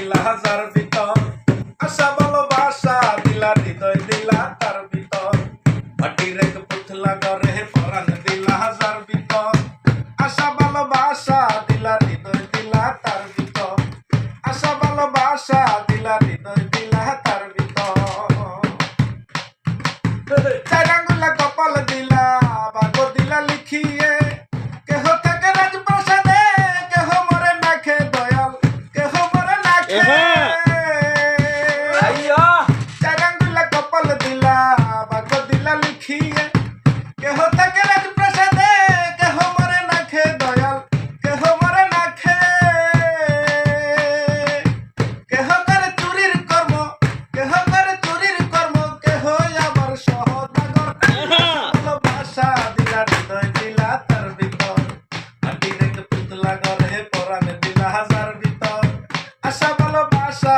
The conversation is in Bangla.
দিলা হাজার ভিতর আশা ভালোবাসা দিলা হৃদয় দিলা তার ভিতর মাটির এক পুতলা গড়ে পরাণ দিলা হাজার ভিতর আশা ভালোবাসা দিলা হৃদয় দিলা তার ভিতর আশা ভালোবাসা দিলা হৃদয় দিলা তার ভিতর চার আঙ্গুলা কপাল দিলা ভাগ্য দিলা লিখিয়ে কেহ থাকে রাজপ্রাসাদে কেহ মরে না খে দয়াল কেহ মরে না খে চার আঙ্গুলা কপাল দিলা ভাগ্য দিলা লিখিয়ে কেহ থাকে রাজপ্রাসাদে কেহ মরে না খে দয়াল কেহ মরে না খে কেহ করে চুরির কর্ম কেহ করে চুরির কর্ম কেহ আবার সহদাগর ভালোবাসা দিলা হৃদয় দিলা তার ভিতর মাটির এক পুতলা গড়ে পরাণ দিলা হাজার ভিতর আশা ভালোবাসা